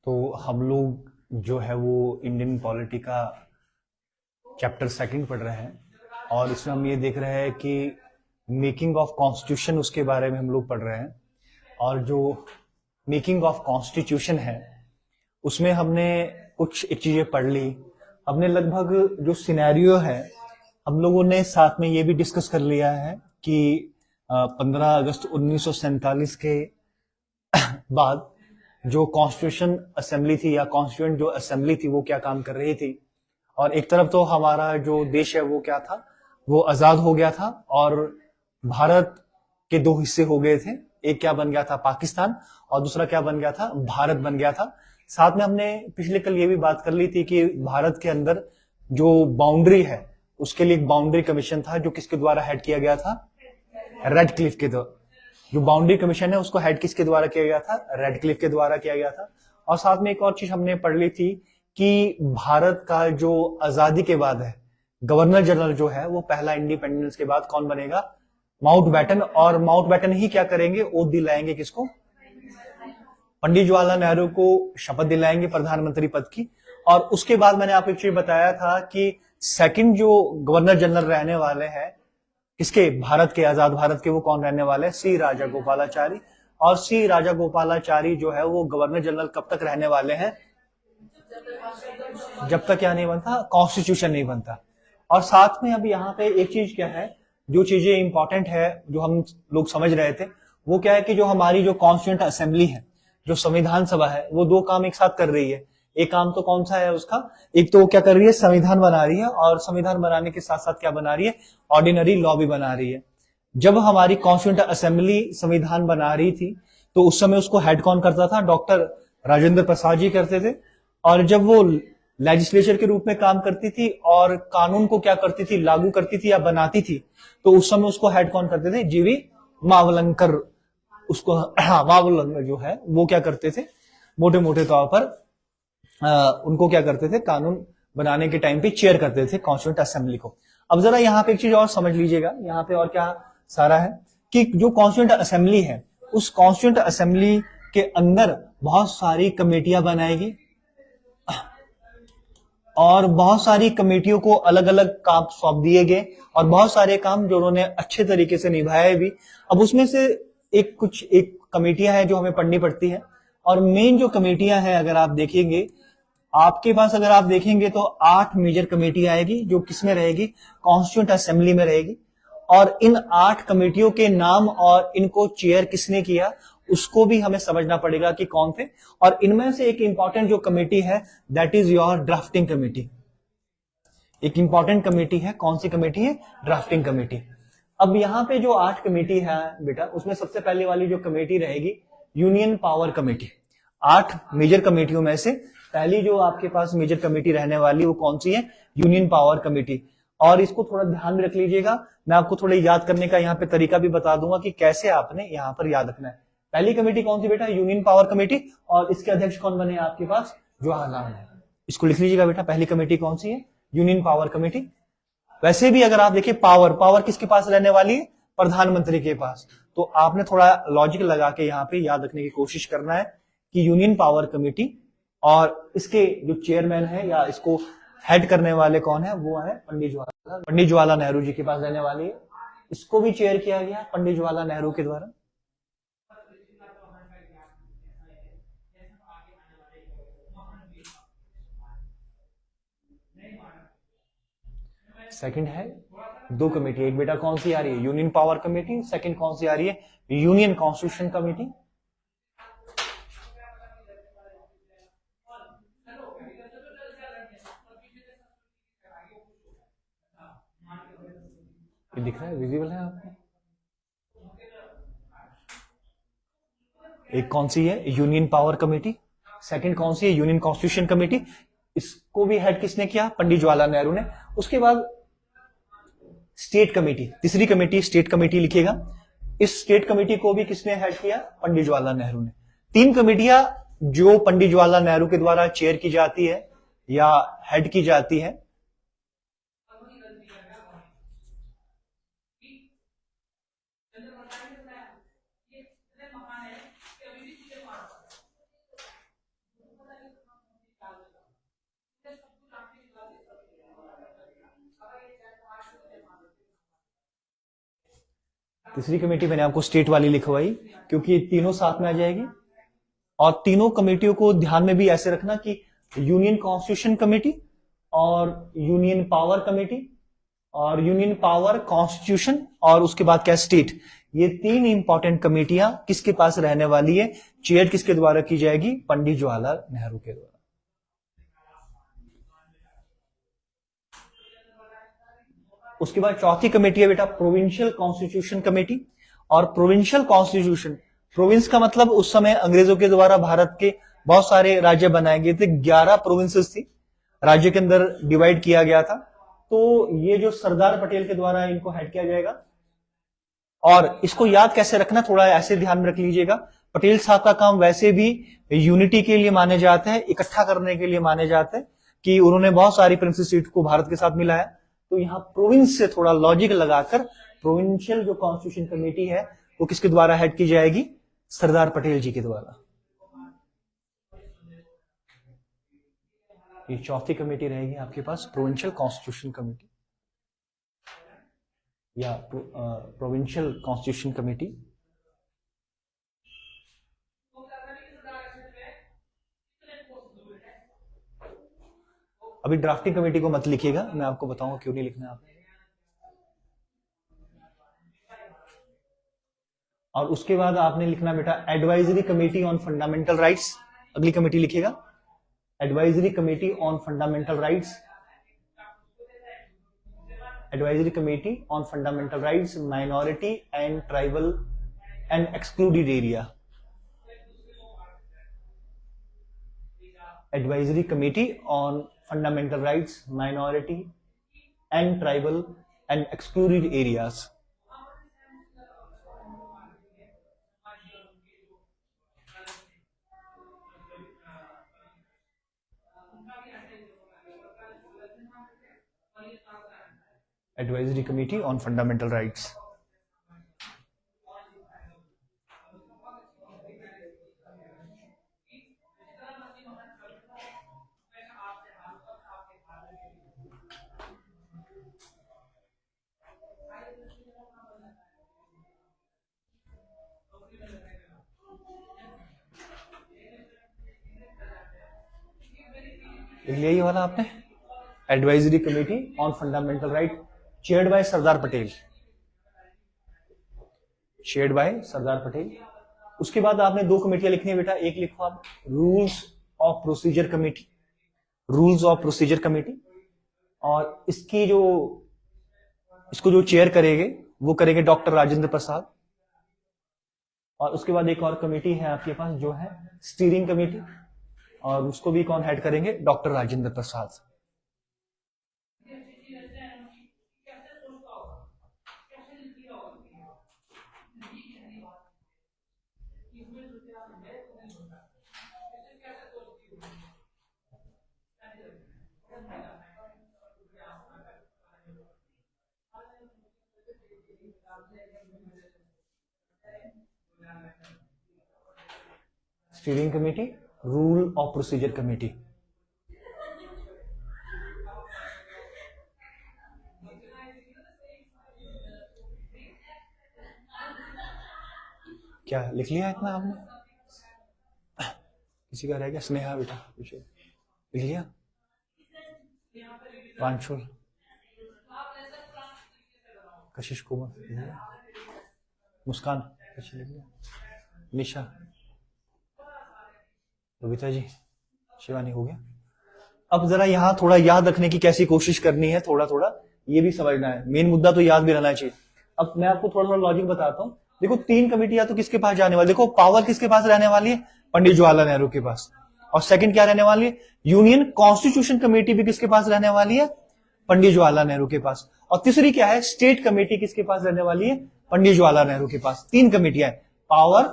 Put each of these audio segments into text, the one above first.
तो हम लोग जो है वो इंडियन पॉलिटी का चैप्टर सेकंड पढ़ रहे हैं और इसमें हम ये देख रहे हैं कि मेकिंग ऑफ कॉन्स्टिट्यूशन उसके बारे में हम लोग पढ़ रहे हैं। और जो मेकिंग ऑफ कॉन्स्टिट्यूशन है उसमें हमने कुछ एक चीजें पढ़ ली। हमने लगभग जो सिनेरियो है हम लोगों ने साथ में ये भी डिस्कस कर लिया है कि 15 अगस्त 1947 के बाद जो कॉन्स्टिट्यूशन असेंबली थी या कॉन्स्टिट्यूएंट जो असेंबली थी वो क्या काम कर रही थी। और एक तरफ तो हमारा जो देश है वो क्या था, वो आजाद हो गया था और भारत के दो हिस्से हो गए थे। एक क्या बन गया था, पाकिस्तान, और दूसरा क्या बन गया था, भारत बन गया था। साथ में हमने पिछले कल ये भी बात कर ली थी कि भारत के अंदर जो बाउंड्री है उसके लिए एक बाउंड्री कमीशन था जो किसके द्वारा हेड किया गया था, रेड क्लिफ के द्वारा। जो बाउंड्री कमीशन है उसको हेड किसके द्वारा किया गया था, रेड क्लिफ के द्वारा किया गया था। और साथ में एक और चीज हमने पढ़ ली थी कि भारत का जो आजादी के बाद है गवर्नर जनरल जो है वो पहला इंडिपेंडेंस के बाद कौन बनेगा, माउंटबेटन। और माउंटबेटन ही क्या करेंगे, ओथ दिलाएंगे किसको, पंडित जवाहरलाल नेहरू को शपथ दिलाएंगे प्रधानमंत्री पद की। और उसके बाद मैंने आपको एक चीज बताया था कि सेकंड जो गवर्नर जनरल रहने वाले हैं किसके, भारत के, आजाद भारत के, वो कौन रहने वाले हैं, सी राजा गोपालाचारी। और सी राजा गोपालाचारी जो है वो गवर्नर जनरल कब तक रहने वाले हैं, जब तक क्या नहीं बनता, कॉन्स्टिट्यूशन नहीं बनता। और साथ में अब यहाँ पे एक चीज क्या है, जो चीजें इंपॉर्टेंट है जो हम लोग समझ रहे थे, वो क्या है कि जो हमारी जो कॉन्स्टिट्यूंट असेंबली है, जो संविधान सभा है, वो दो काम एक साथ कर रही है। एक काम तो कौन सा है उसका, एक तो क्या कर रही है, संविधान बना रही है, और संविधान बनाने के साथ साथ क्या बना रही है, ऑर्डिनरी लॉ भी बना रही है। जब हमारी कॉन्स्टिट्यूंट असेंबली संविधान बना रही थी तो उस समय उसको हेड कौन करता था, डॉक्टर राजेंद्र प्रसाद जी करते थे। और जब वो लेजिस्लेचर के रूप में काम करती थी और कानून को क्या करती थी, लागू करती थी या बनाती थी, तो उस समय उसको हेड कौन करते थे, जीवी मावलंकर। उसको मावलंकर जो है वो क्या करते थे, मोटे मोटे तौर पर उनको क्या करते थे, कानून बनाने के टाइम पे चेयर करते थे कॉन्स्टिट्यूंट असेंबली को। अब जरा यहाँ पे एक चीज और समझ लीजिएगा, यहाँ पे और क्या सारा है कि जो कॉन्स्टिट्यूंट असेंबली है उस कॉन्स्टिट्यूंट असेंबली के अंदर बहुत सारी कमेटियां बनाएगी और बहुत सारी कमेटियों को अलग अलग काम सौंप दिए गए और बहुत सारे काम जो उन्होंने अच्छे तरीके से निभाए भी। अब उसमें से एक कमेटियां हैं जो हमें पढ़नी पड़ती है। और मेन जो कमेटियां हैं अगर आप देखेंगे, आपके पास अगर आप देखेंगे तो 8 मेजर कमेटी आएगी जो किसमें रहेगी, कॉन्स्टिट्यूंट असेंबली में रहेगी। और इन 8 कमेटियों के नाम और इनको चेयर किसने किया उसको भी हमें समझना पड़ेगा कि कौन थे। और इनमें से एक इंपॉर्टेंट जो कमेटी है that is your drafting committee. एक इंपॉर्टेंट कमेटी है, कौन सी कमेटी है, ड्राफ्टिंग कमेटी। अब यहाँ पे जो 8 कमेटी है बेटा, उसमें सबसे पहले वाली जो कमेटी रहेगी यूनियन पावर कमेटी। 8 मेजर कमेटियों में से पहली जो आपके पास मेजर कमेटी रहने वाली वो कौन सी है, यूनियन पावर कमेटी। और इसको थोड़ा ध्यान में रख लीजिएगा, मैं आपको थोड़ा याद करने का यहाँ पे तरीका भी बता दूंगा कि कैसे आपने यहाँ पर याद रखना है। पहली कमेटी कौन सी बेटा, यूनियन पावर कमेटी। और इसके अध्यक्ष कौन बने आपके पास, जवाहरलाल नेहरू। इसको लिख लीजिएगा बेटा, पहली कमेटी कौन सी है, यूनियन पावर कमेटी। वैसे भी अगर आप देखिए पावर पावर किसके पास रहने वाली है, प्रधानमंत्री के पास। तो आपने थोड़ा लॉजिक लगा के यहाँ पे याद रखने की कोशिश करना है कि यूनियन पावर कमेटी, और इसके जो चेयरमैन है या इसको हेड करने वाले कौन है, वो है पंडित जवाहरलाल नेहरू जी के पास रहने वाली है। इसको भी चेयर किया गया पंडित जवाहरलाल नेहरू के द्वारा। सेकंड है दो कमेटी, एक बेटा कौन सी आ रही है, यूनियन पावर कमेटी। सेकंड कौन सी आ रही है, यूनियन कॉन्स्टिट्यूशन कमेटी। ये दिख रहा है, विजिबल है आपको। एक कौन सी है, यूनियन पावर कमेटी। सेकंड कौन सी है, यूनियन कॉन्स्टिट्यूशन कमेटी। इसको भी हेड किसने किया, पंडित जवाहरलाल नेहरू ने। उसके बाद स्टेट कमेटी, तीसरी कमेटी स्टेट कमेटी लिखिएगा। इस स्टेट कमेटी को भी किसने हेड किया, पंडित जवाहरलाल नेहरू ने। 3 कमेटियां जो पंडित जवाहरलाल नेहरू के द्वारा चेयर की जाती है या हेड की जाती है। तीसरी कमेटी मैंने आपको स्टेट वाली लिखवाई क्योंकि ये तीनों साथ में आ जाएगी। और तीनों कमेटियों को ध्यान में भी ऐसे रखना कि यूनियन कॉन्स्टिट्यूशन कमेटी और यूनियन पावर कमेटी और यूनियन पावर कॉन्स्टिट्यूशन और उसके बाद क्या स्टेट, ये तीन इंपॉर्टेंट कमेटियां किसके पास रहने वाली है, चेयर किसके द्वारा की जाएगी, पंडित जवाहरलाल नेहरू के द्वारा। उसके बाद चौथी कमेटी है बेटा प्रोविंशियल कॉन्स्टिट्यूशन कमेटी। और प्रोविंशियल कॉन्स्टिट्यूशन, प्रोविंस का मतलब उस समय अंग्रेजों के द्वारा भारत के बहुत सारे राज्य बनाए गए थे, 11 प्रोविंसेस थी, राज्य के अंदर डिवाइड किया गया था। तो ये जो सरदार पटेल के द्वारा इनको हेड किया जाएगा। और इसको याद कैसे रखना, थोड़ा ऐसे ध्यान में रख लीजिएगा, पटेल साहब का काम वैसे भी यूनिटी के लिए माने जाते हैं, इकट्ठा करने के लिए माने जाते हैं, कि उन्होंने बहुत सारी प्रिंसेस सीट को भारत के साथ मिलाया। तो यहाँ प्रोविंस से थोड़ा लॉजिक लगाकर प्रोविंशियल जो कॉन्स्टिट्यूशन कमेटी है वो किसके द्वारा हेड की जाएगी, सरदार पटेल जी के द्वारा। ये चौथी कमेटी रहेगी आपके पास, प्रोविंशियल कॉन्स्टिट्यूशन कमेटी या प्रोविंशियल कॉन्स्टिट्यूशन कमेटी। अभी ड्राफ्टिंग कमेटी को मत लिखिएगा, मैं आपको बताऊंगा क्यों नहीं लिखना है आपने। और उसके बाद आपने लिखना बेटा advisory committee on fundamental rights, अगली कमेटी लिखिएगा advisory committee on fundamental rights, advisory committee on fundamental rights, minority and tribal and excluded area, advisory committee on fundamental rights, minority and tribal and excluded areas. Advisory Committee on Fundamental Rights. यही वाला आपने advisory committee on fundamental right, chaired by Sardar Patel, chaired by Sardar Patel. उसके बाद आपने दो कमेटियां लिखनी है बेटा, एक लिखो आप rules of procedure committee, rules of procedure committee, और इसको जो चेयर करेंगे वो करेंगे डॉक्टर राजेंद्र प्रसाद। और उसके बाद एक और कमेटी है आपके पास जो है स्टीयरिंग कमेटी, और उसको भी कौन हेड करेंगे, doctor Rajendra Prasad. Steering committee, rule of procedure committee. क्या लिख लिया इतना आपने? किसी का रह गया? स्नेहा बेटा पूछे, लिख लिया? पांचुल, कशिश कुमार, मुस्कान, अच्छा लिख लिया? निशा, रोबिता जी, शिवानी, हो गया? अब जरा यहाँ थोड़ा याद रखने की कैसी कोशिश करनी है, थोड़ा थोड़ा ये भी समझना है, मेन मुद्दा तो याद भी रहना चाहिए। अब मैं आपको थोड़ा थोड़ा लॉजिक बताता हूँ। देखो तीन कमेटियां तो किसके पास जाने वाली, देखो पावर किसके पास रहने वाली है, पंडित जवाहरलाल नेहरू के पास। और सेकंड क्या रहने वाली है, यूनियन कॉन्स्टिट्यूशन कमेटी भी किसके पास रहने वाली है, पंडित जवाहरलाल नेहरू के पास। और तीसरी क्या है, स्टेट कमेटी किसके पास रहने वाली है, पंडित जवाहरलाल नेहरू के पास। तीन कमेटियां हैं, पावर,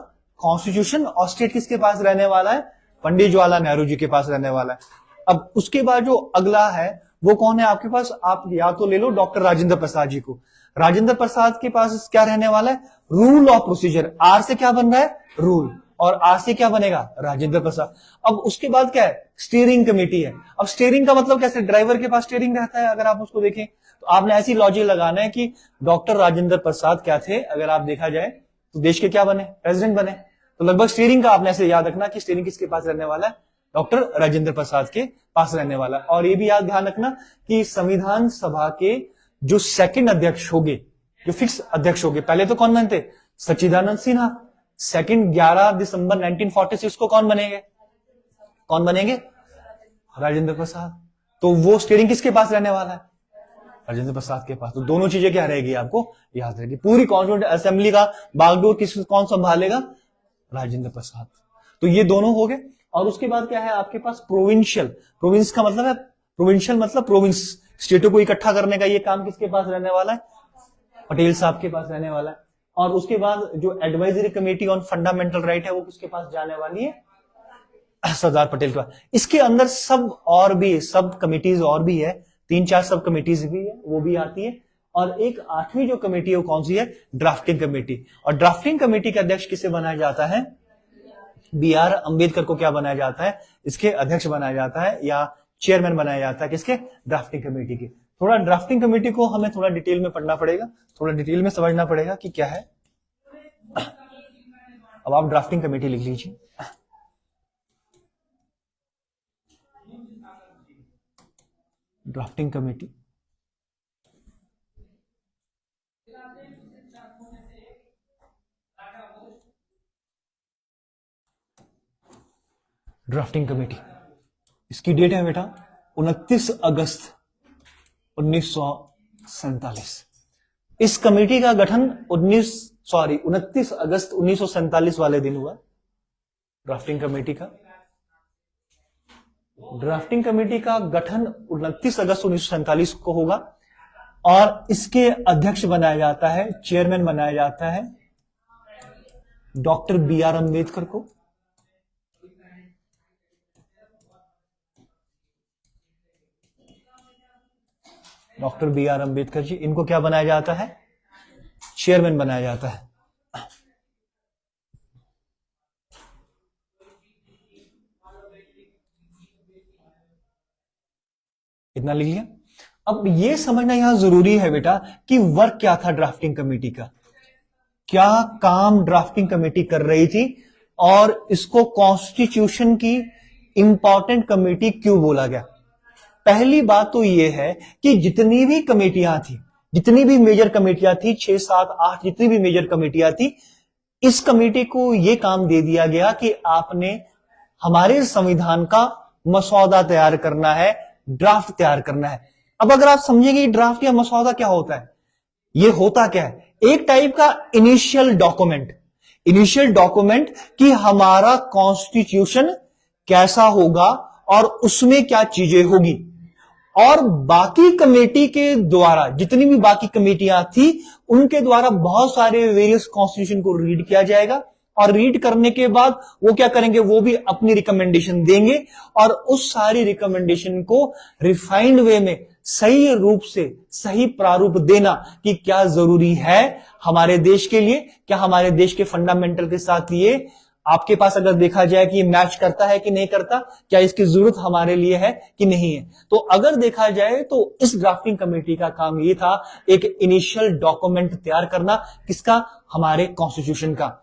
कॉन्स्टिट्यूशन और स्टेट किसके पास रहने वाला है, पंडित जवाहरलाल नेहरू जी के पास रहने वाला है। अब उसके बाद जो अगला है वो कौन है आपके पास, आप या तो ले लो डॉक्टर राजेंद्र प्रसाद जी को। राजेंद्र प्रसाद के पास क्या रहने वाला है, रूल ऑफ प्रोसीजर। आर से क्या बन रहा है, रूल, और आर से क्या बनेगा, राजेंद्र प्रसाद। अब उसके बाद क्या है, स्टीयरिंग कमेटी है। अब स्टीयरिंग का मतलब कैसे, ड्राइवर के पास स्टीयरिंग रहता है, अगर आप उसको देखें तो आपने ऐसी लॉजिक लगाना है कि डॉक्टर राजेंद्र प्रसाद क्या थे, अगर आप देखा जाए तो देश के क्या बने, प्रेसिडेंट बने। तो लगभग स्टीयरिंग का आपने ऐसे याद रखना कि स्टीयरिंग किसके पास रहने वाला है, डॉक्टर राजेंद्र प्रसाद के पास रहने वाला। और ये भी याद ध्यान रखना कि संविधान सभा के जो सेकंड अध्यक्ष होंगे, जो फिक्स अध्यक्ष होंगे, पहले तो कौन बनते, सच्चिदानंद सिन्हा। सेकंड 11 दिसंबर 1946 को कौन बनेंगे, कौन बनेंगे, राजेंद्र प्रसाद। तो वो स्टीयरिंग किसके पास रहने वाला है, राजेंद्र प्रसाद के पास। तो दोनों चीजें क्या रहेगी, आपको याद रहेगी। पूरी कॉन्स्टिट्यूंट असेंबली का बागडोर कौन संभालेगा, राजेंद्र प्रसाद। तो ये दोनों हो गए। और उसके बाद क्या है आपके पास, प्रोविंशियल। प्रोविंस का मतलब है, प्रोविंशियल मतलब प्रोविंस, स्टेटों को इकट्ठा करने का ये काम किसके पास रहने वाला है, पटेल साहब के पास रहने वाला है। और उसके बाद जो advisory committee on fundamental right है वो किसके पास जाने वाली है, सरदार पटेल के पास। इसके अंदर सब कमिटीज और भी है, 3-4 सब कमिटीज भी है, वो भी आती है। और एक 8वीं जो कमेटी है वो कौन सी है, ड्राफ्टिंग कमेटी। और ड्राफ्टिंग कमेटी का अध्यक्ष किसे बनाया जाता है, बी.आर. अंबेडकर को क्या बनाया जाता है, इसके अध्यक्ष बनाया जाता है या चेयरमैन बनाया जाता है, किसके, ड्राफ्टिंग कमेटी के। थोड़ा ड्राफ्टिंग कमेटी को हमें थोड़ा डिटेल में पढ़ना पड़ेगा, थोड़ा डिटेल में समझना पड़ेगा कि क्या है। अब आप ड्राफ्टिंग कमेटी लिख लीजिए। ड्राफ्टिंग कमेटी, ड्राफ्टिंग कमेटी, इसकी डेट है बेटा 29 अगस्त 1947। इस कमेटी का गठन 29 अगस्त 1947 वाले दिन हुआ। ड्राफ्टिंग कमेटी का गठन 29 अगस्त 1947 को होगा। और इसके अध्यक्ष बनाया जाता है, चेयरमैन बनाया जाता है डॉक्टर बी.आर. अंबेडकर को। Doctor B R. अंबेडकर जी, इनको क्या बनाया जाता है, चेयरमैन बनाया जाता है। इतना लिख लिया। अब ये समझना यहां जरूरी है बेटा कि वर्क क्या था ड्राफ्टिंग कमेटी का, क्या काम ड्राफ्टिंग कमेटी कर रही थी, और इसको कॉन्स्टिट्यूशन की इंपॉर्टेंट कमेटी क्यों बोला गया। पहली बात तो यह है कि जितनी भी कमेटियां थी, जितनी भी मेजर कमेटियां थी, 6, 7, 8 जितनी भी मेजर कमेटियां थी, इस कमेटी को यह काम दे दिया गया कि आपने हमारे संविधान का मसौदा तैयार करना है, ड्राफ्ट तैयार करना है। अब अगर आप समझेंगे ड्राफ्ट या मसौदा क्या होता है, ये होता क्या है, एक टाइप का इनिशियल डॉक्यूमेंट कि हमारा कॉन्स्टिट्यूशन कैसा होगा और उसमें क्या चीजें होगी। और बाकी कमेटी के द्वारा, जितनी भी बाकी कमेटियां थी, उनके द्वारा बहुत सारे वेरियस कॉन्स्टिट्यूशन को रीड किया जाएगा। और रीड करने के बाद वो क्या करेंगे, वो भी अपनी रिकमेंडेशन देंगे। और उस सारी रिकमेंडेशन को रिफाइंड वे में सही रूप से सही प्रारूप देना कि क्या जरूरी है हमारे देश के लिए, क्या हमारे देश के फंडामेंटल के साथ ये आपके पास अगर देखा जाए कि मैच करता है कि नहीं करता, क्या इसकी जरूरत हमारे लिए है कि नहीं है। तो अगर देखा जाए तो इस ड्राफ्टिंग कमेटी का काम ये था, एक इनिशियल डॉक्यूमेंट तैयार करना, किसका, हमारे कॉन्स्टिट्यूशन का।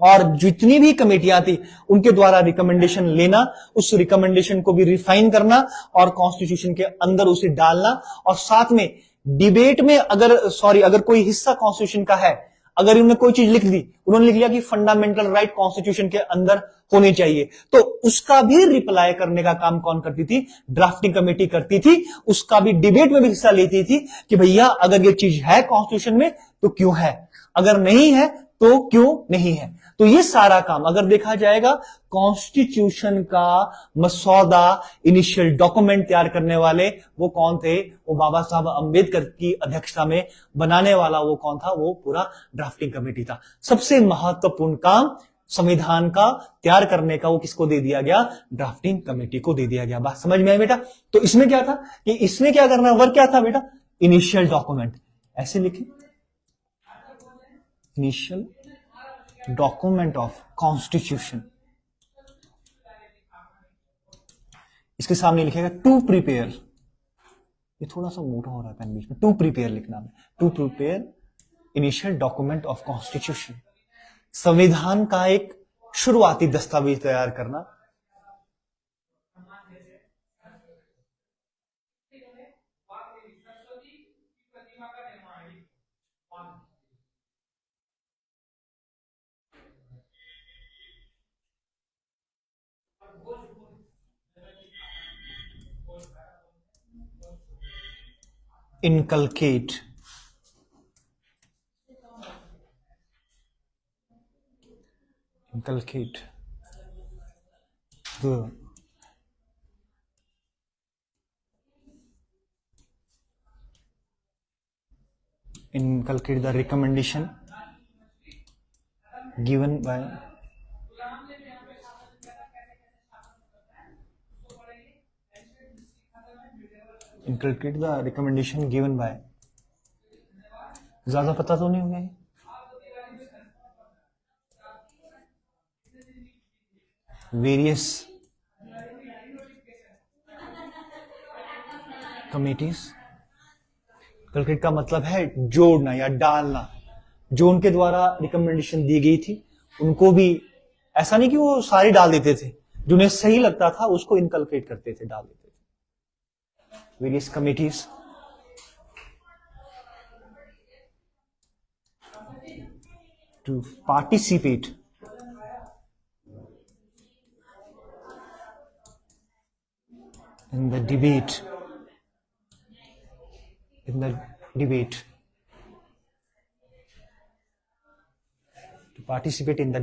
और जितनी भी कमेटियां थी उनके द्वारा रिकमेंडेशन लेना, उस रिकमेंडेशन को भी रिफाइन करना और कॉन्स्टिट्यूशन के अंदर उसे डालना। और साथ में डिबेट में अगर कोई हिस्सा कॉन्स्टिट्यूशन का है, अगर उन्होंने कोई चीज लिख दी, उन्होंने लिख लिया कि फंडामेंटल राइट कॉन्स्टिट्यूशन के अंदर होनी चाहिए, तो उसका भी रिप्लाई करने का काम कौन करती थी, ड्राफ्टिंग कमेटी करती थी। उसका भी डिबेट में भी हिस्सा लेती थी कि भैया अगर ये चीज है कॉन्स्टिट्यूशन में तो क्यों है, अगर नहीं है तो क्यों नहीं है। तो ये सारा काम अगर देखा जाएगा, कॉन्स्टिट्यूशन का मसौदा, इनिशियल डॉक्यूमेंट तैयार करने वाले वो कौन थे, वो बाबा साहब अंबेडकर की अध्यक्षता में बनाने वाला वो कौन था, वो पूरा ड्राफ्टिंग कमेटी था। सबसे महत्वपूर्ण काम संविधान का तैयार करने का वो किसको दे दिया गया, ड्राफ्टिंग कमेटी को दे दिया गया। बात समझ में आई बेटा। तो इसमें क्या था कि इसमें क्या करना, वर्क क्या था बेटा, इनिशियल डॉक्यूमेंट, ऐसे लिखे, इनिशियल डॉक्यूमेंट ऑफ कॉन्स्टिट्यूशन। इसके सामने लिखेगा टू प्रिपेयर ये थोड़ा सा मोटा हो रहा है पेन बीच में, टू प्रिपेयर लिखना है, to prepare initial document of constitution, संविधान का एक शुरुआती दस्तावेज तैयार करना। inculcate the recommendation given by ज्यादा पता तो नहीं होगा, वेरियस कमिटीज। इंकलकेट का मतलब है जोड़ना या डालना, जो उनके द्वारा रिकमेंडेशन दी गई थी उनको भी, ऐसा नहीं कि वो सारी डाल देते थे, जो उन्हें सही लगता था उसको इनकलकेट करते थे, डाल देते थे। Various committees to participate in the debate, to participate in the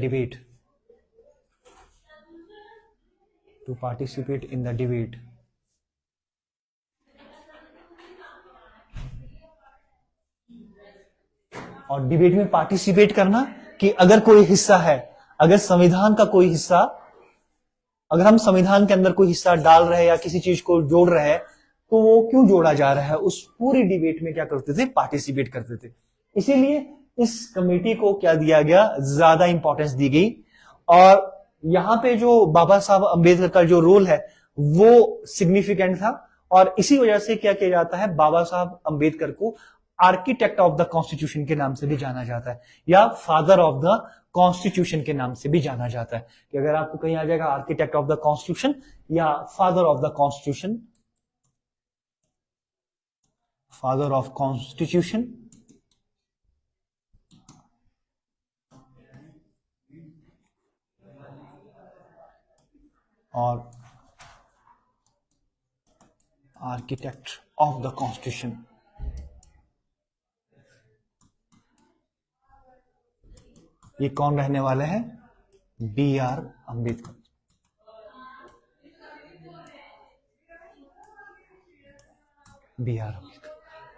debate, और डिबेट में पार्टिसिपेट करना कि अगर कोई हिस्सा है, अगर संविधान का कोई हिस्सा, अगर हम संविधान के अंदर कोई हिस्सा डाल रहे हैं या किसी चीज को जोड़ रहे हैं, तो वो क्यों जोड़ा जा रहा है, उस पूरी डिबेट में क्या करते थे, पार्टिसिपेट करते थे। इसीलिए इस कमेटी को क्या दिया गया, ज्यादा इंपॉर्टेंस दी गई। और यहां पे जो बाबा साहब अंबेडकर का जो रोल है वो सिग्निफिकेंट था, और इसी वजह से क्या किया जाता है, बाबा साहब अंबेडकर को आर्किटेक्ट ऑफ द कॉन्स्टिट्यूशन के नाम से भी जाना जाता है, या फादर ऑफ द कॉन्स्टिट्यूशन के नाम से भी जाना जाता है। कि अगर आपको कहीं आ जाएगा आर्किटेक्ट ऑफ द कॉन्स्टिट्यूशन या father of the constitution, father of constitution, और आर्किटेक्ट ऑफ द कॉन्स्टिट्यूशन, ये कौन रहने वाले हैं, B R Ambedkar. B R Ambedkar,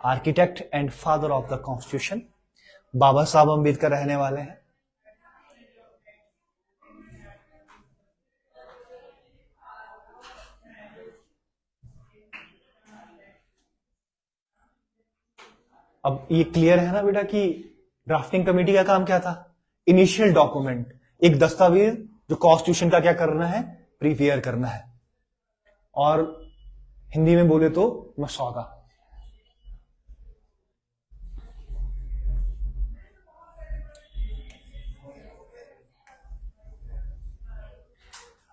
architect and father of the constitution, Baba Saheb Ambedkar रहने वाले हैं। अब ये क्लियर है ना बेटा कि ड्राफ्टिंग कमेटी का काम क्या था, इनिशियल डॉक्यूमेंट, एक दस्तावेज जो कॉन्स्टिट्यूशन का क्या करना है, प्रिपेयर करना है, और हिंदी में बोले तो मसौदा।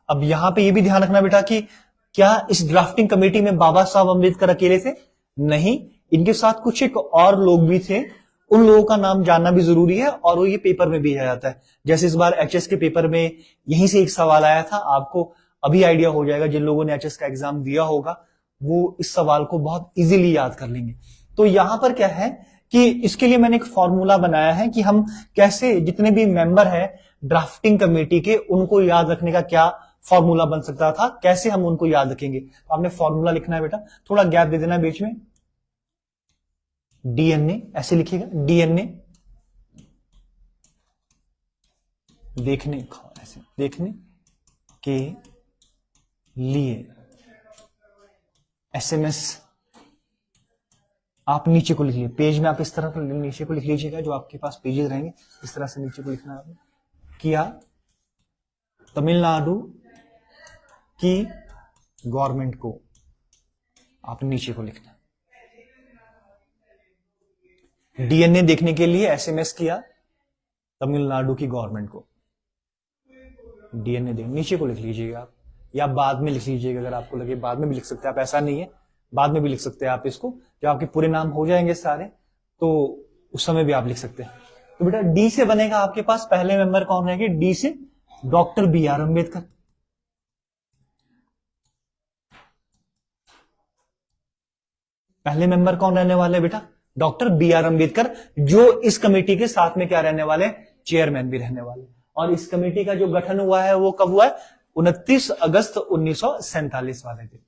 अब यहां पे ये भी ध्यान रखना बेटा कि क्या इस ड्राफ्टिंग कमेटी में बाबा साहब अम्बेडकर अकेले थे, नहीं, इनके साथ कुछ एक और लोग भी थे। उन लोगों का नाम जानना भी जरूरी है, और वो ये पेपर में भी आ जाता है। जैसे इस बार एचएस के पेपर में यहीं से एक सवाल आया था, आपको अभी आइडिया हो जाएगा, जिन लोगों ने एचएस का एग्जाम दिया होगा वो इस सवाल को बहुत इजीली याद कर लेंगे। तो यहां पर क्या है कि इसके लिए मैंने एक फॉर्मूला बनाया है कि हम कैसे, जितने भी मेंबर हैं ड्राफ्टिंग कमेटी के, उनको याद रखने का क्या फॉर्मूला बन सकता था, कैसे हम उनको याद रखेंगे। तो आपने फॉर्मूला लिखना है बेटा, थोड़ा गैप दे देना बीच में। डीएनए ऐसे लिखिएगा, डीएनए देखने, ऐसे देखने के लिए, एसएमएस आप नीचे को लिख लीजिए, पेज में आप इस तरह नीचे को लिख लीजिएगा, जो आपके पास पेजेस रहेंगे इस तरह से नीचे को लिखना है। किया तमिलनाडु की गवर्नमेंट को, आप नीचे को लिखना। डीएनए देखने के लिए एसएमएस किया तमिलनाडु की गवर्नमेंट को। डीएनए देख, नीचे को लिख लीजिएगा आप, या बाद में लिख लीजिएगा, अगर आपको लगे बाद में भी लिख सकते हैं आप, ऐसा नहीं है, बाद में भी लिख सकते हैं आप इसको, जब आपके पूरे नाम हो जाएंगे सारे तो उस समय भी आप लिख सकते हैं। तो बेटा डी से बनेगा आपके पास पहले मेंबर कौन रहेंगे? डी से डॉक्टर बी आर अम्बेडकर। पहले मेंबर कौन रहने वाले बेटा? डॉक्टर बी आर अम्बेडकर, जो इस कमेटी के साथ में क्या रहने वाले? चेयरमैन भी रहने वाले। और इस कमेटी का जो गठन हुआ है वो कब हुआ है? 29 अगस्त 1947 वाले दिन।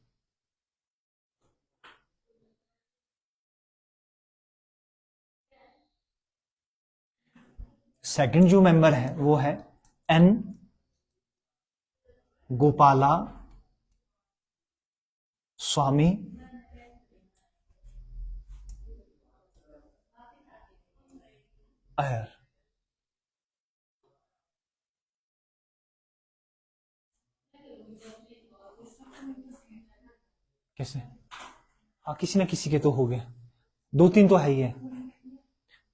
सेकंड जो मेंबर है वो है एन गोपाला स्वामी अय्यर। कैसे? हाँ, किसी ना किसी के तो हो गए, दो तीन तो है ही है।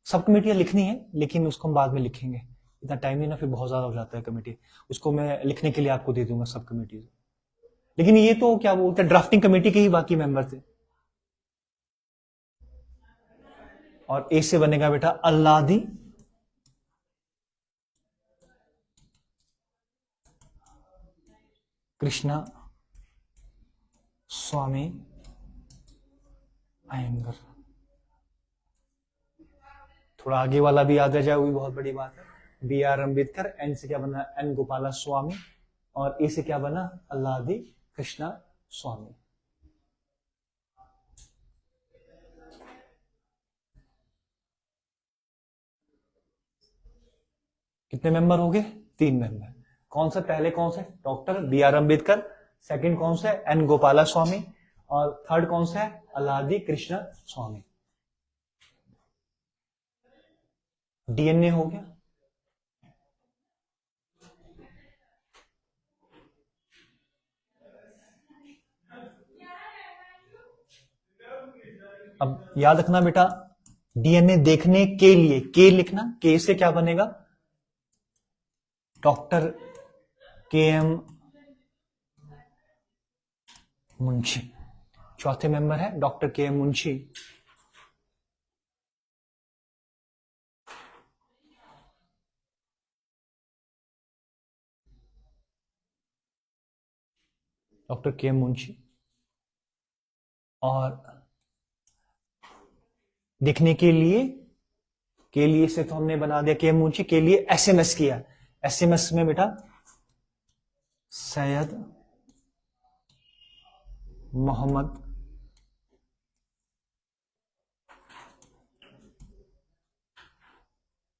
सब कमेटियां लिखनी है लेकिन उसको हम बाद में लिखेंगे, इतना टाइम नहीं ना, फिर बहुत ज्यादा हो जाता है कमेटी, उसको मैं लिखने के लिए आपको दे दूंगा सब कमेटी। लेकिन ये तो क्या बोलते हैं, ड्राफ्टिंग कमेटी के ही बाकी मेंबर थे। और ए से बनेगा बेटा अल्लादी कृष्णा स्वामी अयंगर। थोड़ा आगे वाला भी याद रह जाए वो भी बहुत बड़ी बात है। बी आर अम्बेडकर, एन से क्या बना? एन गोपाला स्वामी, और ए से क्या बना? अल्लादी कृष्णा स्वामी। कितने मेंबर हो गए? 3 मेंबर। कौन सा? पहले कौन से? Doctor B R Ambedkar, second कौन सा है? एन गोपाला स्वामी, और थर्ड कौन सा है? अल्लादी कृष्णा स्वामी। डीएनए हो गया। अब याद रखना बेटा, डीएनए देखने के लिए के लिखना, के से क्या बनेगा? डॉक्टर के एम मुंशी। चौथे मेंबर है डॉक्टर के एम मुंशी। डॉक्टर के एम मुंशी। और देखने के लिए से तो हमने बना दिया के एम मुंशी, के लिए एसएमएस किया। एसएमएस में बेटा सैयद मोहम्मद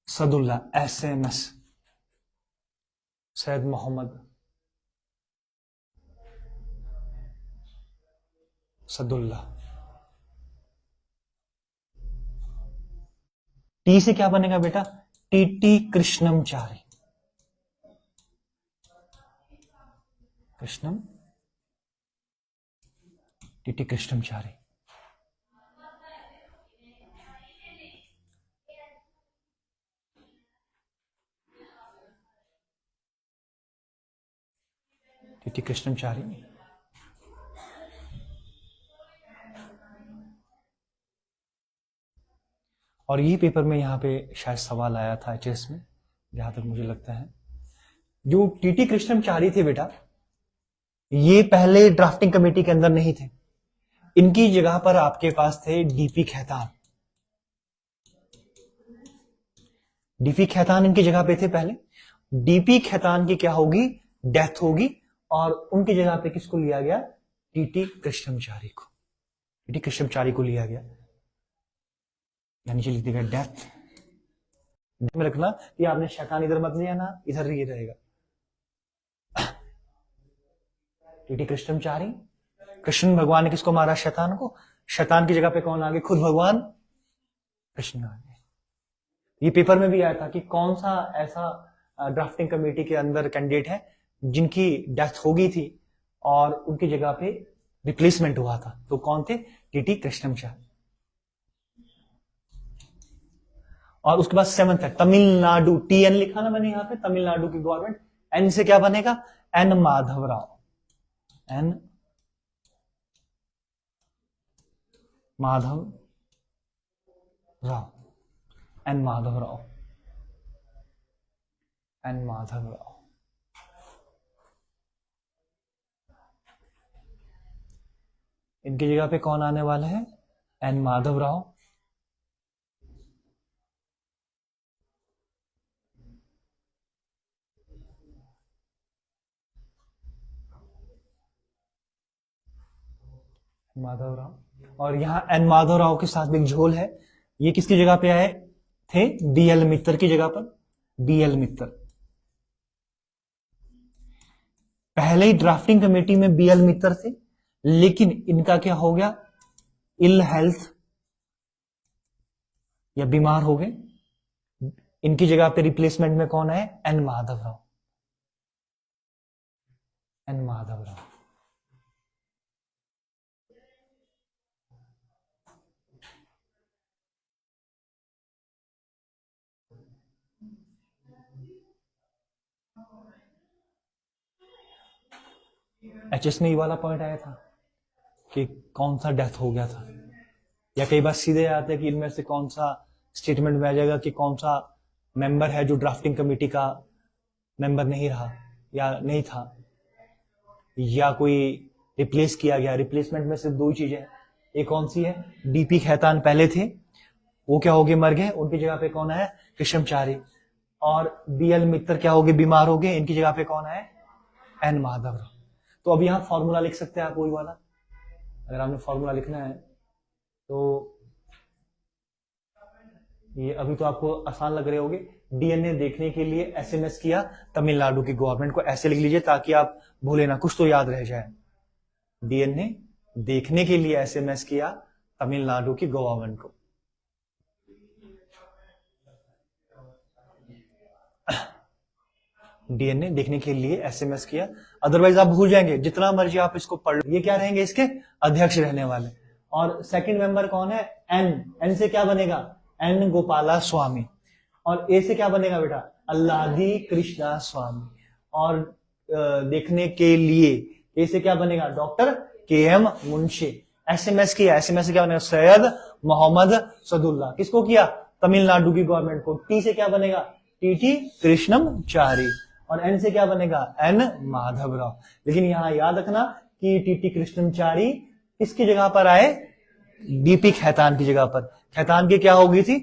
सदुल्ला। एसएमएस सैयद मोहम्मद सदुल्ला। टी से क्या बनेगा बेटा? TT Krishnamachari. TT Krishnamachari. TT Krishnamachari. और ये पेपर में यहां पे शायद सवाल आया था एचएस में, जहां तक मुझे लगता है। जो टीटी कृष्णमचारी थे बेटा, ये पहले ड्राफ्टिंग कमेटी के अंदर नहीं थे। इनकी जगह पर आपके पास थे डीपी खेतान। डीपी खेतान इनकी जगह पे थे पहले। डीपी खेतान की क्या होगी? डेथ होगी, और उनकी जगह पे किसको लिया गया? टीटी कृष्णमचारी को। टीटी कृष्णमचारी को लिया गया। नीचे लिख देगा डेथ। में रखना कि आपने शैतान इधर मत लिया ना, इधर ही रहेगा। टीटी कृष्णमचारी। कृष्ण भगवान ने किसको मारा? शैतान को। शैतान की जगह पे कौन आ गए? खुद भगवान कृष्ण आ गए। ये पेपर में भी आया था कि कौन सा ऐसा ड्राफ्टिंग कमेटी के अंदर कैंडिडेट है जिनकी डेथ हो गई थी और उनकी जगह पे रिप्लेसमेंट हुआ था, तो कौन थे? टीटी कृष्णमचारी। और उसके बाद 7th है तमिलनाडु, TN लिखा ना मैंने यहाँ पे, तमिलनाडु की गवर्नमेंट। एन से क्या बनेगा, N Madhav Rao, N Madhav Rao, N Madhav Rao, N Madhav Rao. इनकी जगह पे कौन आने वाला है, एन माधव राव। माधव राव, और यहां एन माधव राव के साथ एक झोल है, ये किसकी जगह पे आए थे, BL मित्तर की जगह पर, BL मित्तर। पहले ही ड्राफ्टिंग कमेटी में BL मित्तर थे, लेकिन इनका क्या हो गया, इल हेल्थ या बीमार हो गए। इनकी जगह पे रिप्लेसमेंट में कौन है, N Madhav Rao, N Madhav Rao. HS में ये वाला पॉइंट आया था कि कौन सा डेथ हो गया था, या कई बार सीधे आते हैं कि इनमें से कौन सा स्टेटमेंट में आ जाएगा कि कौन सा मेंबर है जो ड्राफ्टिंग कमेटी का मेंबर नहीं रहा या नहीं था, या कोई रिप्लेस किया गया। रिप्लेसमेंट में सिर्फ दो ही चीजें हैं, एक कौन सी है, DP खैतान पहले थे, वो क्या हो गए, मर गए, उनकी जगह पे कौन है, कृष्णचारी। और BL मित्तर क्या हो गए, बीमार हो गए, इनकी जगह पे कौन है, एन माधव राव। तो अब यहां फॉर्मूला लिख सकते हैं आप वही वाला, अगर आपने फॉर्मूला लिखना है तो ये अभी तो आपको आसान लग रहे होंगे। DNA देखने के लिए SMS किया तमिलनाडु की गवर्नमेंट को, ऐसे लिख लीजिए ताकि आप भूले ना, कुछ तो याद रह जाए। DNA देखने के लिए SMS किया तमिलनाडु की गवर्नमेंट को। DNA देखने के लिए SMS किया, अदरवाइज आप भूल जाएंगे, जितना मर्जी आप इसको पढ़ लो। ये क्या रहेंगे, इसके अध्यक्ष रहने वाले। और सेकंड मेंबर कौन है, N से क्या बनेगा, N गोपाला स्वामी। और A से क्या बनेगा बेटा, अल्लादी कृष्णा स्वामी। और देखने के लिए A से क्या बनेगा, डॉक्टर KM मुंशी। SMS किया, SMS से क्या बनेगा, सैयद मोहम्मद सदुल्ला। किसको किया, तमिलनाडु की गवर्नमेंट को। T से क्या बनेगा, TT कृष्णमचारी। और N से क्या बनेगा, N माधव राव। लेकिन यहां याद रखना कि TT कृष्णमचारी किसकी जगह पर आए, DP खैतान की जगह पर। खैतान की क्या हो गई थी,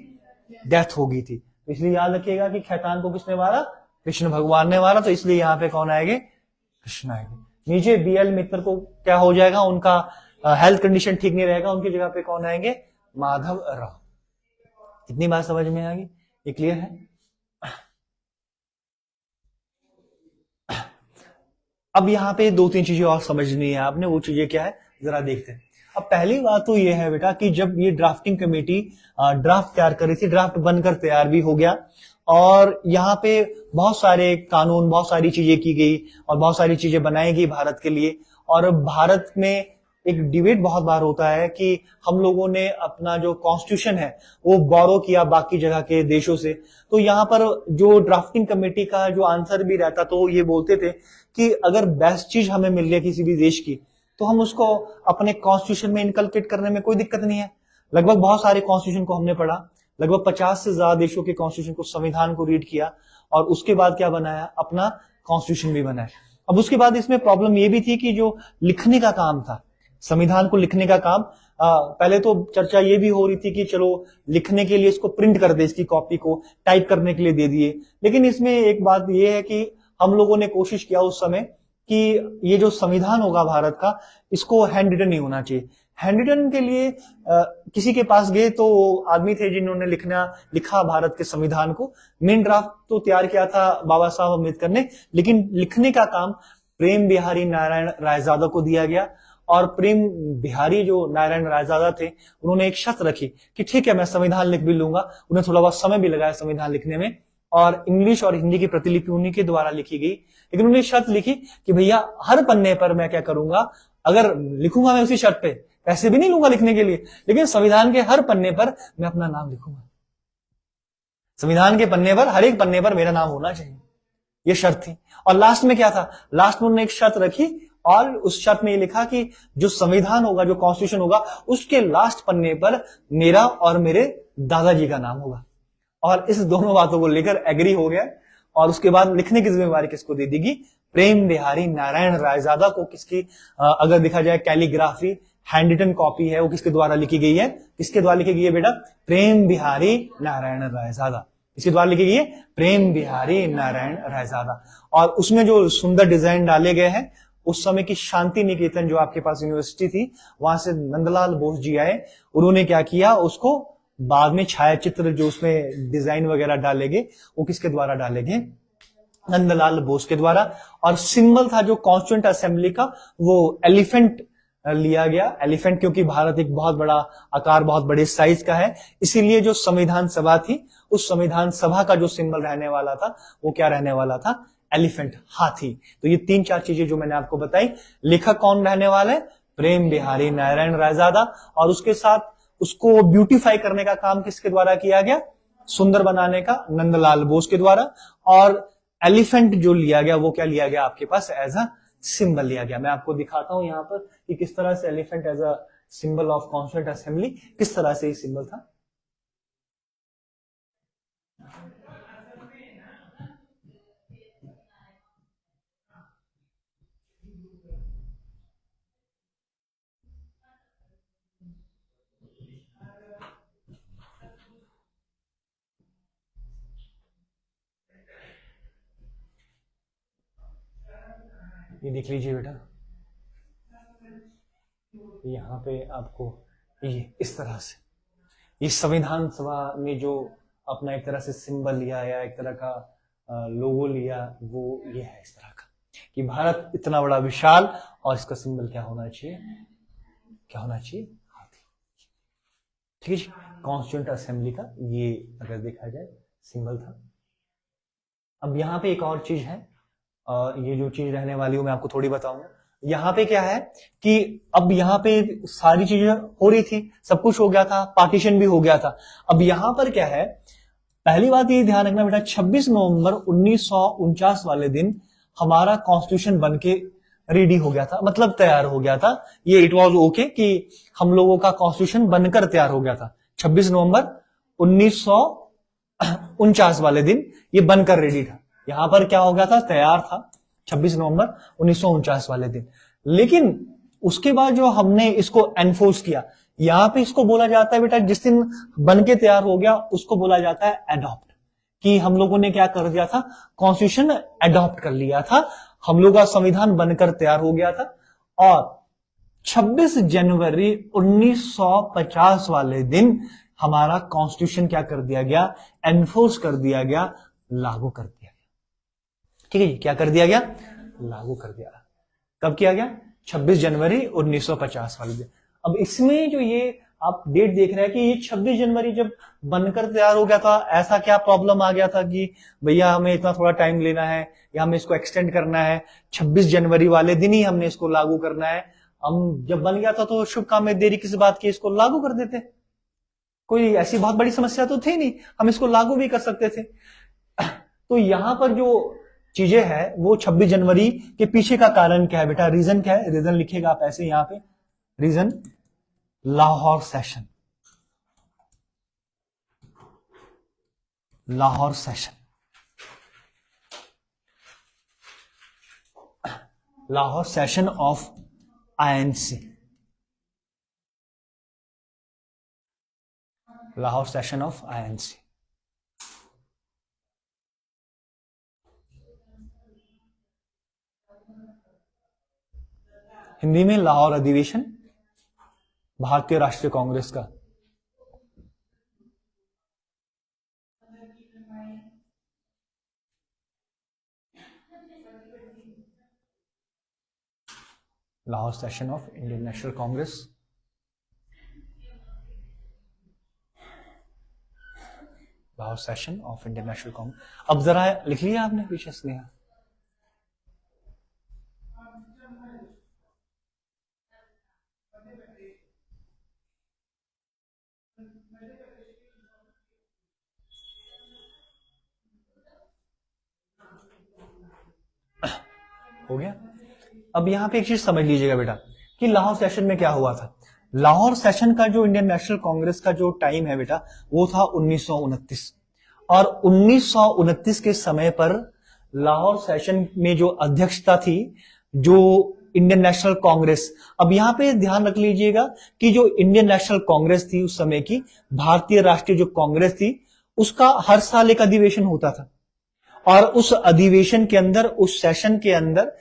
डेथ हो गई थी, इसलिए याद रखिएगा कि खैतान को किसने मारा, कृष्ण भगवान ने मारा, तो इसलिए यहां पे कौन आएंगे, कृष्ण आएंगे। नीचे BL मित्र को क्या हो जाएगा, उनका हेल्थ कंडीशन ठीक नहीं रहेगा, उनकी जगह पे कौन आएंगे, माधव राव। इतनी बात समझ में आ गई, ये क्लियर है। अब यहाँ पे दो तीन चीजें और समझनी है आपने, वो चीजें क्या है जरा देखते हैं। अब पहली बात तो ये है बेटा कि जब ये ड्राफ्टिंग कमेटी ड्राफ्ट तैयार कर रही थी, ड्राफ्ट बनकर तैयार भी हो गया, और यहाँ पे बहुत सारे कानून, बहुत सारी चीजें की गई और बहुत सारी चीजें बनाई गई भारत के लिए। और भारत में एक डिबेट बहुत बार होता है कि हम लोगों ने अपना जो कॉन्स्टिट्यूशन है वो बोरो किया बाकी जगह के देशों से। तो यहाँ पर जो ड्राफ्टिंग कमेटी का जो आंसर भी रहता, तो ये बोलते थे कि अगर बेस्ट चीज हमें मिल रही है किसी भी देश की, तो हम उसको अपने कॉन्स्टिट्यूशन में इनकलकेट करने में कोई दिक्कत नहीं है। लगभग बहुत सारे कॉन्स्टिट्यूशन को हमने पढ़ा, लगभग 50 से ज्यादा देशों के कॉन्स्टिट्यूशन को, संविधान को रीड किया, और उसके बाद क्या बनाया, अपना कॉन्स्टिट्यूशन भी बनाया। अब उसके बाद इसमें प्रॉब्लम ये भी थी कि जो लिखने का काम था, संविधान को लिखने का काम, पहले तो चर्चा ये भी हो रही थी कि चलो लिखने के लिए इसको प्रिंट कर दे, इसकी कॉपी को टाइप करने के लिए दे दिए। लेकिन इसमें एक बात ये है कि हम लोगों ने कोशिश किया उस समय कि ये जो संविधान होगा भारत का, इसको हैंड रिटन नहीं होना चाहिए। हैंड रिटन के लिए किसी के पास गए तो आदमी थे जिन्होंने लिखा भारत के संविधान को। मेन ड्राफ्ट तो तैयार किया था बाबा साहब अम्बेडकर ने, लेकिन लिखने का काम प्रेम बिहारी नारायण रायजादा को दिया गया। और प्रेम बिहारी जो नारायण रायजादा थे, उन्होंने एक शर्त रखी कि ठीक है मैं संविधान लिख भी लूंगा। उन्हें थोड़ा बहुत समय भी लगाया संविधान लिखने में, और इंग्लिश और हिंदी की प्रतिलिपि उन्हीं के द्वारा लिखी गई। लेकिन उन्होंने शर्त लिखी कि भैया हर पन्ने पर मैं क्या करूंगा, अगर लिखूंगा मैं उसी शर्त पे, पैसे भी नहीं लूंगा लिखने के लिए, लेकिन संविधान के हर पन्ने पर मैं अपना नाम लिखूंगा। संविधान के पन्ने पर, हर एक पन्ने पर मेरा नाम होना चाहिए, ये शर्त थी। और लास्ट में क्या था, लास्ट में उन्होंने एक शर्त रखी और उस शर्त में ये लिखा कि जो संविधान होगा, जो कॉन्स्टिट्यूशन होगा, उसके लास्ट पन्ने पर मेरा और मेरे दादाजी का नाम होगा। और इस दोनों बातों को लेकर एग्री हो गया। और उसके बाद लिखने की जिम्मेवारी किसको दे दीगी, प्रेम बिहारी नारायण रायजादा को। किसकी, अगर देखा जाए कैलीग्राफी, हैंड रिटन कॉपी है, वो किसके द्वारा लिखी गई है, किसके द्वारा लिखी गई है बेटा, प्रेम बिहारी नारायण रायजादा। इसके द्वारा लिखी गई है प्रेम बिहारी नारायण रायजादा। और उसमें जो सुंदर डिजाइन डाले गए हैं, उस समय की शांति निकेतन जो आपके पास यूनिवर्सिटी थी, वहां से नंदलाल बोस जी आए। उन्होंने क्या किया, उसको बाद में छायाचित्र जो उसमें डिजाइन वगैरह डाले गए, वो किसके द्वारा डाले गए, नंदलाल बोस के द्वारा। और सिंबल था जो कॉन्स्टिट्यूएंट असेंबली का, वो एलिफेंट लिया गया। एलिफेंट क्योंकि भारत एक बहुत बड़ा आकार, बहुत बड़े साइज का है, इसीलिए जो संविधान सभा थी, उस संविधान सभा का जो सिंबल रहने वाला था, वो क्या रहने वाला था, एलिफेंट, हाथी। तो ये 3-4 चीजें जो मैंने आपको बताई। लेखक कौन रहने वाले, प्रेम बिहारी नारायण रायजादा। और उसके साथ उसको ब्यूटीफाई करने का काम किसके द्वारा किया गया, सुंदर बनाने का, नंदलाल बोस के द्वारा। और एलिफेंट जो लिया गया, वो क्या लिया गया आपके पास, एज अ सिंबल लिया गया। मैं आपको दिखाता हूं यहां पर कि किस तरह से elephant as a symbol of constituent assembly, किस तरह से ये सिंबल था। ये देख लीजिए बेटा, यहाँ पे आपको ये इस तरह से, ये संविधान सभा में जो अपना एक तरह से सिंबल लिया या एक तरह का लोगो लिया, वो ये है इस तरह का कि भारत इतना बड़ा विशाल, और इसका सिंबल क्या होना चाहिए, क्या होना चाहिए, हाथी। ठीक है जी, कॉन्स्टिट्यूएंट असेंबली का ये अगर देखा जाए सिंबल था। अब यहाँ पे एक और चीज है, ये जो चीज रहने वाली हूं मैं आपको थोड़ी बताऊंगा। यहाँ पे क्या है कि अब यहाँ पे सारी चीजें हो रही थी, सब कुछ हो गया था, पार्टीशन भी हो गया था। अब यहाँ पर क्या है, पहली बात ये ध्यान रखना बेटा, 26 नवंबर 1949 वाले दिन हमारा कॉन्स्टिट्यूशन बनके रेडी हो गया था, मतलब तैयार हो गया था। ये इट वॉज ओके कि हम लोगों का कॉन्स्टिट्यूशन बनकर तैयार हो गया था। 26 नवंबर 1949 वाले दिन ये बनकर रेडी था। यहां पर क्या हो गया था, तैयार था 26 नवंबर 1949 वाले दिन। लेकिन उसके बाद जो हमने इसको एनफोर्स किया, यहां पे इसको बोला जाता है बेटा, जिस दिन बन के तैयार हो गया उसको बोला जाता है एडॉप्ट। कि हम लोगों ने क्या कर दिया था, कॉन्स्टिट्यूशन एडॉप्ट कर लिया था, हम लोग का संविधान बनकर तैयार हो गया था। और 26 जनवरी 1950 वाले दिन हमारा कॉन्स्टिट्यूशन क्या कर दिया गया, एनफोर्स कर दिया गया, लागू कर दिया गया। ठीक है जी, क्या कर दिया गया, लागू कर दिया। कब किया गया, 26 जनवरी 1950 वाले दिन। अब इसमें जो ये आप डेट देख रहे हैं कि ये 26 जनवरी जब बनकर तैयार हो गया था, ऐसा क्या प्रॉब्लम आ गया था कि भैया हमें इतना थोड़ा टाइम लेना है या हमें इसको एक्सटेंड करना है, 26 जनवरी वाले दिन ही हमने इसको लागू करना है। हम जब बन गया था तो शुभ काम में देरी किस बात की, इसको लागू कर देते, कोई ऐसी बहुत बड़ी समस्या तो थी नहीं, हम इसको लागू भी कर सकते थे। तो यहां पर जो चीजें हैं वो 26 जनवरी के पीछे का कारण क्या है बेटा, रीजन क्या है, रीजन लिखेगा आप ऐसे यहां पे, reason Lahore session, Lahore session, Lahore session of INC, Lahore session of INC. Hindi में लाहौर अधिवेशन, भारतीय राष्ट्रीय कांग्रेस का। Lahore session of Indian National Congress, Lahore session of Indian National Congress. अब जरा लिख लिया आपने पीछे स्नेहा, हो गया। अब यहां पे एक चीज समझ लीजिएगा बेटा कि लाहौर सेशन में क्या हुआ था। लाहौर सेशन का जो इंडियन नेशनल कांग्रेस का जो टाइम है बेटा, वो था 1929। और 1929 के समय पर लाहौर सेशन में जो अध्यक्षता थी जो इंडियन नेशनल कांग्रेस, अब यहां पे ध्यान रख लीजिएगा कि जो इंडियन नेशनल कांग्रेस थी उस समय की, भारतीय राष्ट्रीय जो कांग्रेस थी, उसका हर साल एक अधिवेशन होता था। और उस अधिवेशन के अंदर, उस सेशन के अंदर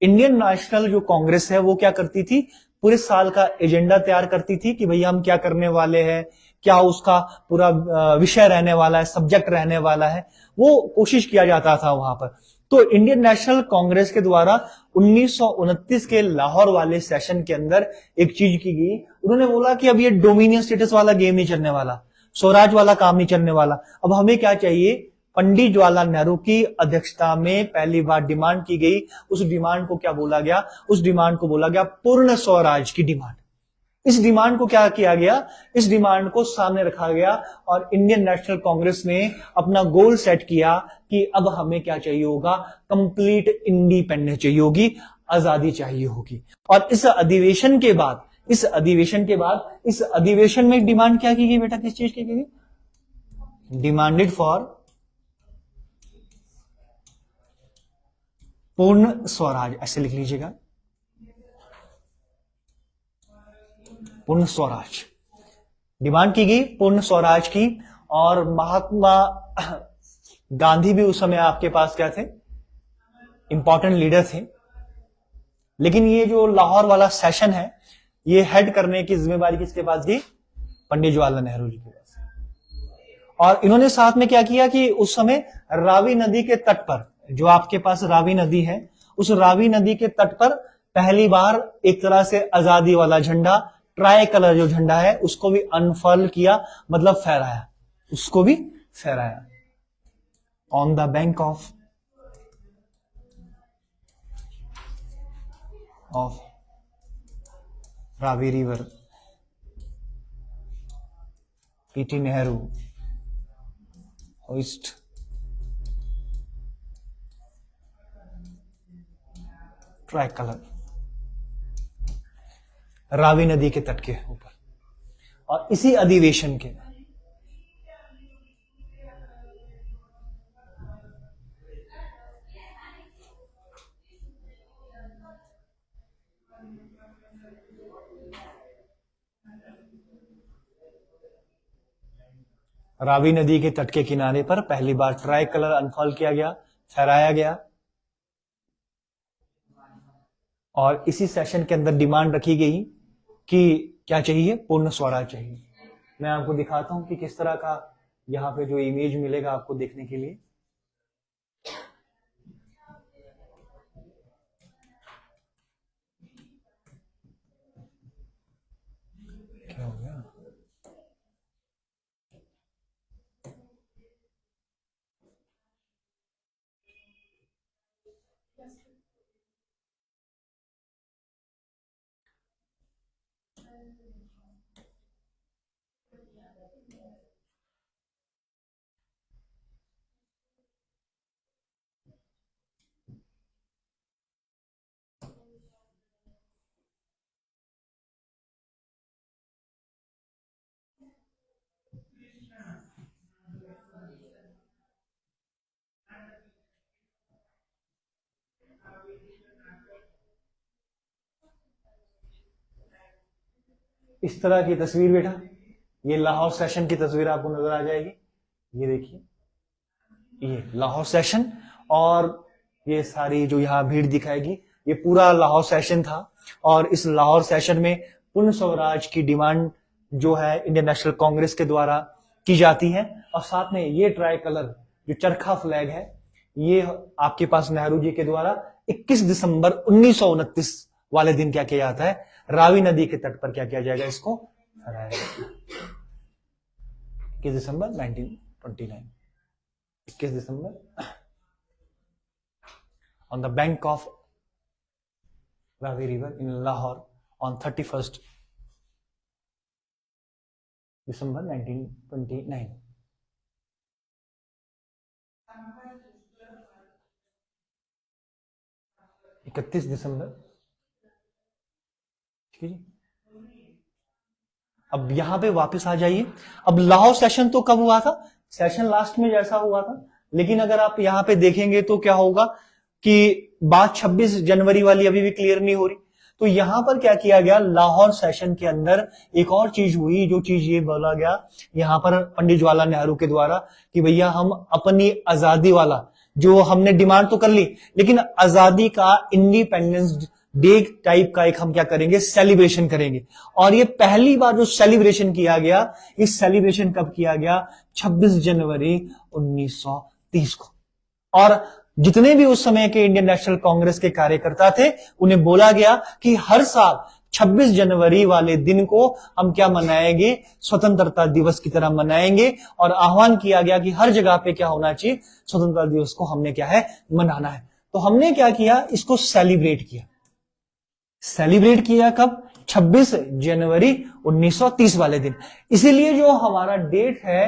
इंडियन नेशनल जो कांग्रेस है वो क्या करती थी, पूरे साल का एजेंडा तैयार करती थी कि भैया हम क्या करने वाले हैं, क्या उसका पूरा विषय रहने वाला है, सब्जेक्ट रहने वाला है, वो कोशिश किया जाता था वहां पर। तो इंडियन नेशनल कांग्रेस के द्वारा 1929 के लाहौर वाले सेशन के अंदर एक चीज की गई, उन्होंने बोला कि अब ये डोमिनियन स्टेटस वाला गेम नहीं चलने वाला, स्वराज वाला काम नहीं चलने वाला। अब हमें क्या चाहिए, पंडित जवाहरलाल नेहरू की अध्यक्षता में पहली बार डिमांड की गई। उस डिमांड को क्या बोला गया, उस डिमांड को बोला गया पूर्ण स्वराज की डिमांड। इस डिमांड को क्या किया गया, इस डिमांड को सामने रखा गया और इंडियन नेशनल कांग्रेस ने अपना गोल सेट किया कि अब हमें क्या चाहिए होगा, कंप्लीट इंडिपेंडेंस चाहिए होगी, आजादी चाहिए होगी। और इस अधिवेशन के बाद, इस अधिवेशन में डिमांड क्या की गई बेटा, किस चीज की गई, डिमांडेड फॉर पूर्ण स्वराज, ऐसे लिख लीजिएगा, पूर्ण स्वराज डिमांड की गई, पूर्ण स्वराज की। और महात्मा गांधी भी उस समय आपके पास क्या थे, इंपॉर्टेंट लीडर थे। लेकिन ये जो लाहौर वाला सेशन है, ये हेड करने की जिम्मेवारी किसके पास थी, पंडित जवाहरलाल नेहरू जी के पास। और इन्होंने साथ में क्या किया कि उस समय रावी नदी के तट पर, जो आपके पास रावी नदी है, उस रावी नदी के तट पर पहली बार एक तरह से आजादी वाला झंडा, ट्राई कलर जो झंडा है, उसको भी अनफर्ल किया, मतलब फहराया, उसको भी फहराया on the bank of Ravi river, PT Nehru hoist try colour, Ravi नदी के तट के ऊपर। और इसी अधिवेशन के रावी नदी के तट के किनारे पर पहली बार ट्राई कलर अनफॉल किया गया, फहराया गया। और इसी सेशन के अंदर डिमांड रखी गई कि क्या चाहिए, पूर्ण स्वराज चाहिए। मैं आपको दिखाता हूं कि किस तरह का यहां पे जो इमेज मिलेगा आपको देखने के लिए। क्या हो गया, इस तरह की तस्वीर बेटा, ये लाहौर सेशन की तस्वीर आपको नजर आ जाएगी। ये देखिए, ये लाहौर सेशन, और ये सारी जो यहाँ भीड़ दिखाएगी, ये पूरा लाहौर सेशन था। और इस लाहौर सेशन में पूर्ण स्वराज की डिमांड जो है इंडियन नेशनल कांग्रेस के द्वारा की जाती है। और साथ में ये ट्राई कलर जो चरखा फ्लैग है, ये आपके पास नेहरू जी के द्वारा 21 दिसंबर 1929 वाले दिन क्या किया जाता है, रावी नदी के तट पर क्या किया जाएगा, इसको फहराया जाएगा। 21 दिसंबर 1929, 21 दिसंबर on the bank of Ravi River in Lahore on 31st December 1929। 31 दिसंबर, ठीक है जी। अब यहां पे वापस आ जाइए। अब लाहौर सेशन तो कब हुआ था? सेशन लास्ट में जैसा हुआ था, लेकिन अगर आप यहां पे देखेंगे तो क्या होगा कि बात 26 जनवरी वाली अभी भी क्लियर नहीं हो रही। तो यहां पर क्या किया गया, लाहौर सेशन के अंदर एक और चीज हुई, जो चीज ये बोला गया यहां पर पंडित जवाहरलाल नेहरू के द्वारा कि भैया हम अपनी आजादी वाला जो हमने डिमांड तो कर ली, लेकिन आजादी का इंडिपेंडेंस डे टाइप का एक हम क्या करेंगे, सेलिब्रेशन करेंगे। और ये पहली बार जो सेलिब्रेशन किया गया, इस सेलिब्रेशन कब किया गया? 26 जनवरी 1930 को। और जितने भी उस समय के इंडियन नेशनल कांग्रेस के कार्यकर्ता थे, उन्हें बोला गया कि हर साल 26 जनवरी वाले दिन को हम क्या मनाएंगे, स्वतंत्रता दिवस की तरह मनाएंगे। और आह्वान किया गया कि हर जगह पे क्या होना चाहिए, स्वतंत्रता दिवस को हमने क्या है, मनाना है। तो हमने क्या किया, इसको सेलिब्रेट किया। सेलिब्रेट किया कब? 26 जनवरी 1930 वाले दिन। इसीलिए जो हमारा डेट है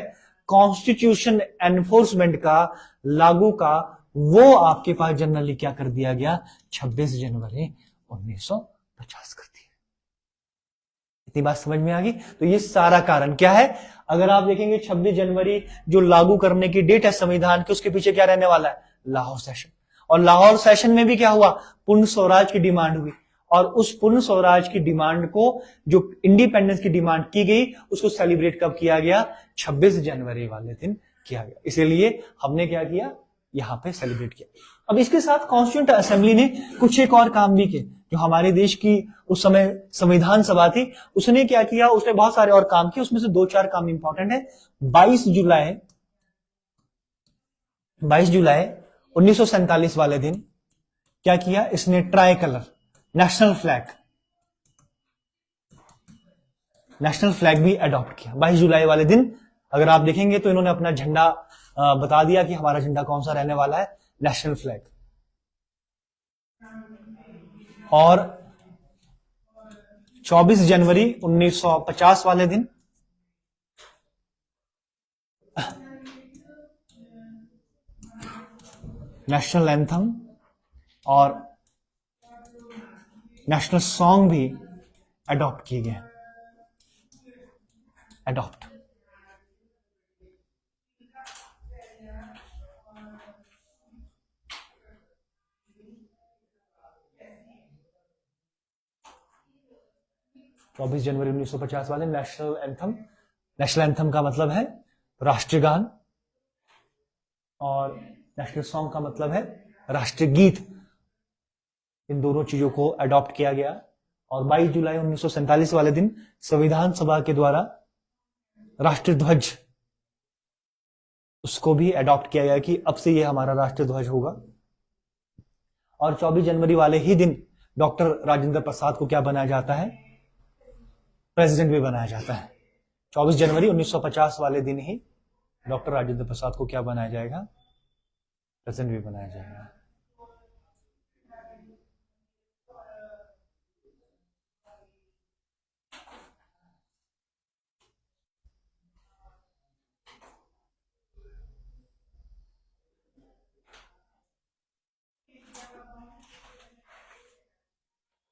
कॉन्स्टिट्यूशन एनफोर्समेंट का, लागू का, वो आपके पास जनरली क्या कर दिया गया, 26 जनवरी 1950 कर दिया। इतनी बात समझ में आ गई? तो ये सारा कारण क्या है? अगर आप देखेंगे 26 जनवरी जो लागू करने की डेट है संविधान की, उसके पीछे क्या रहने वाला है, लाहौर सेशन। और लाहौर सेशन में भी क्या हुआ, पूर्ण स्वराज की डिमांड हुई। और उस पूर्ण स्वराज की डिमांड को, जो इंडिपेंडेंस की डिमांड की गई, उसको सेलिब्रेट कब किया गया, 26 जनवरी वाले दिन किया गया। इसीलिए हमने क्या किया, यहां पे सेलिब्रेट किया। अब इसके साथ कॉन्स्टिट्यूंट असेंबली ने कुछ एक और काम भी किए। जो हमारे देश की उस समय संविधान सभा थी, उसने क्या किया, उसने बहुत सारे और काम किए, उसमें से 2-4 काम इंपॉर्टेंट है। 22 जुलाई 1947 वाले दिन क्या किया, इसने ट्राई कलर नेशनल फ्लैग भी अडॉप्ट किया 22 जुलाई वाले दिन। अगर आप देखेंगे तो इन्होंने अपना झंडा बता दिया कि हमारा झंडा कौन सा रहने वाला है, नेशनल फ्लैग। और 24 जनवरी 1950 वाले दिन नेशनल एंथम और नेशनल सॉन्ग भी अडॉप्ट किए गए। 24 जनवरी 1950 वाले नेशनल एंथम का मतलब है राष्ट्रगान, और नेशनल सॉन्ग का मतलब है राष्ट्रीय गीत। इन दोनों चीजों को अडॉप्ट किया गया। और 22 जुलाई 1947 वाले दिन संविधान सभा के द्वारा राष्ट्रीय ध्वज, उसको भी अडॉप्ट किया गया कि अब से ये हमारा राष्ट्रीय ध्वज होगा। और 24 जनवरी वाले ही दिन डॉक्टर राजेंद्र प्रसाद को क्या बनाया जाता है, प्रेसिडेंट भी बनाया जाता है। 24 जनवरी 1950 वाले दिन ही डॉक्टर राजेंद्र प्रसाद को क्या बनाया जाएगा, प्रेसिडेंट भी बनाया जाएगा।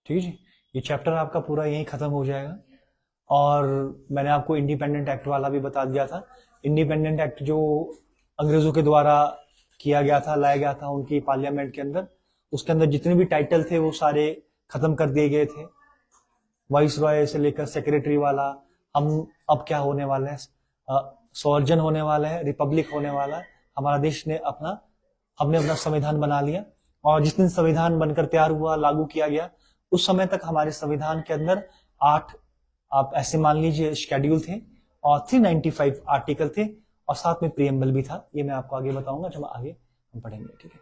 ठीक है जी, ये चैप्टर आपका पूरा यहीं खत्म हो जाएगा। और मैंने आपको इंडिपेंडेंट एक्ट वाला भी बता दिया था। इंडिपेंडेंट एक्ट जो अंग्रेजों के द्वारा किया गया था, लाया गया था उनकी पार्लियामेंट के अंदर, उसके अंदर जितने भी टाइटल थे वो सारे खत्म कर दिए गए थे। वाइस रॉय से लेकर सेक्रेटरी वाला, हम अब क्या होने वाला है, सॉर्जन होने वाला है, रिपब्लिक होने वाला है। हमारा देश ने हमने अपना संविधान बना लिया। और जिस दिन संविधान बनकर तैयार हुआ, लागू किया गया, उस समय तक हमारे संविधान के अंदर 8, आप ऐसे मान लीजिए, शेड्यूल थे और 395 आर्टिकल थे, और साथ में प्रीएम्बल भी था। ये मैं आपको आगे बताऊंगा जब आगे हम पढ़ेंगे। ठीक है।